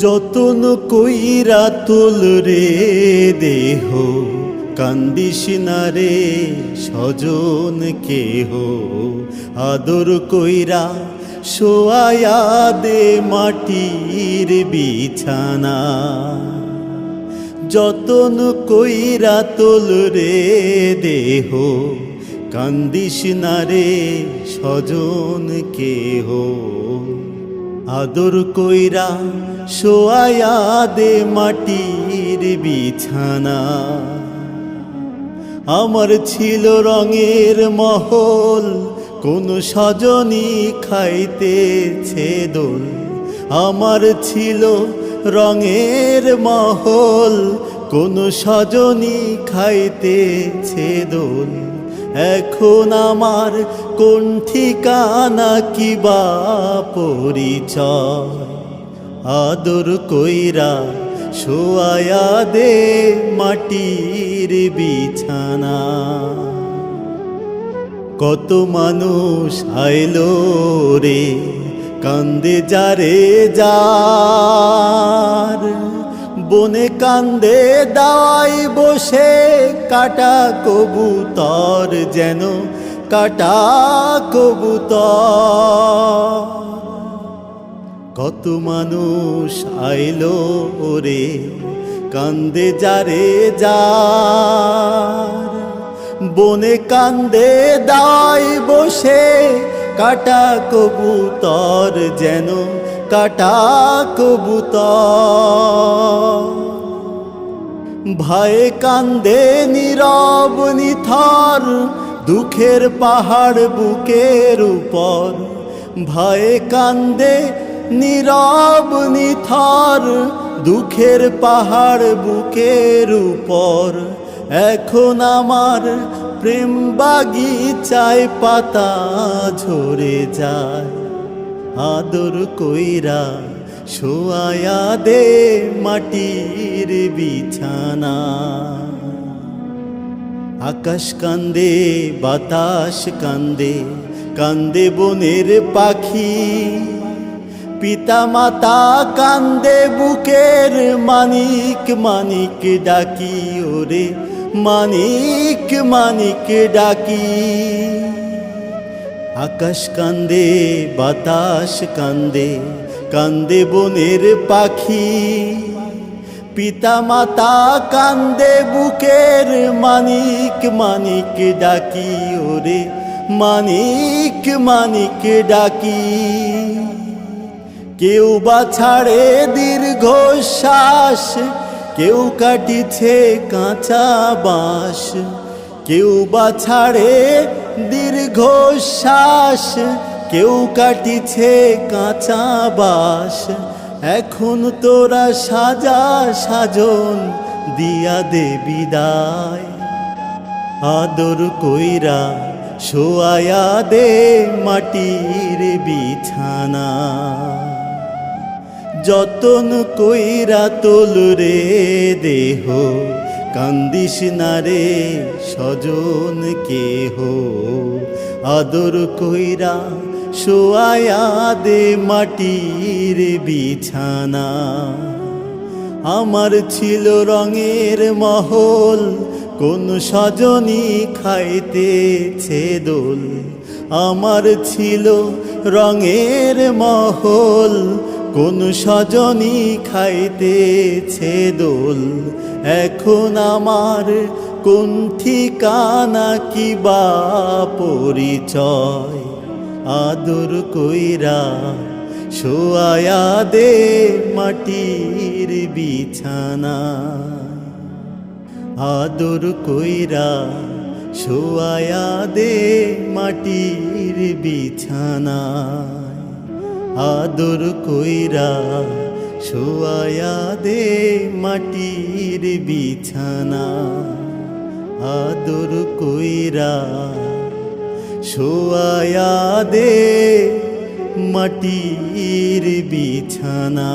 যতন কইরা তোল রে দেহ, কান্দিস না রে স্বজন কেহ। আদর কইরা শোয়ায়া দে মাটির বিছানা। যতন কইরা তোল রে দেহ, কান্দিস না রে স্বজন কেহ। আদর কইরা শোয়ায়া দে মাটির বিছানা। আমার ছিল রঙের মহল, কোন স্বজনী খাইতেছে দোল। আমার ছিল রঙের মহল, কোন স্বজনী খাইতেছে দোল। এখন আমার কোন ঠিকানা কিবা পরিচয়। আদর কইরা শোয়ায়া দে মাটির বিছানা। কত মানুষ আইলো রে কান্দে যারে যার, বনে কান্দে দাওয়াই বসে কাটা কবুতর, যেন কাটা কবুতর। কত মানুষ আইলো রে কান্দে যারে যার, বনে কান্দে দাওয়াই বসে কাটা কবুতর, যেন কাটা কবুতর। ভয়ে কান্দে নীরব নিথর, দুঃখের পাহাড় বুকের উপর। ভয়ে কান্দে নীরব নিথর, দুঃখের পাহাড় বুকের উপর। এখন আমার প্রেম বাগিচায় পাতা ঝরে যায়। আদর কইরা শোয়ায়া দে মাটির বিছানা। আকাশ কান্দে বাতাস কান্দে, কান্দে বনের পাখি। পিতা মাতা কান্দে বুকের মানিক মানিক ডাকি, ওরে মানিক মানিক ডাকি। আকাশ কান্দে বাতাস কান্দে, কান্দে বনের পাখি। পিতা মাতা কান্দে বুকের মানিক মানিক ডাকি, ওরে মানিক মানিক ডাকি। কেউ বা ছাড়ে দীর্ঘশ্বাস, কেউ কাটিছে কাঁচা বাঁশ। কেউ বা ছাড়ে দীর্ঘশ্বাস, কেউ কাটিছে কাঁচা বাঁশ। এখন তোরা সাজা সাজন দিয়া দে বিদায়। আদর কইরা শোয়ায়া দে মাটির বিছানা। যতন কইরা তোল রে দেহ, কান্দিস না রে স্বজন কেহ। আদর কইরা শোয়ায়া দে মাটির বিছানা। আমার ছিল রঙের মহল, কোন স্বজনী খাইতেছে দোল। আমার ছিল রঙের মহল, কোন স্বজনী খাইতেছে দোল। এখন আমার কোন ঠিকানা কিবা পরিচয়। আদর কইরা শোয়ায়া দে মাটির বিছানা। আদর কইরা শোয়ায়া দে মাটির বিছানা। আদর কইরা শোয়ায়া দে মাটির বিছানা। আদর কইরা শোয়ায়া দে মাটির বিছানা।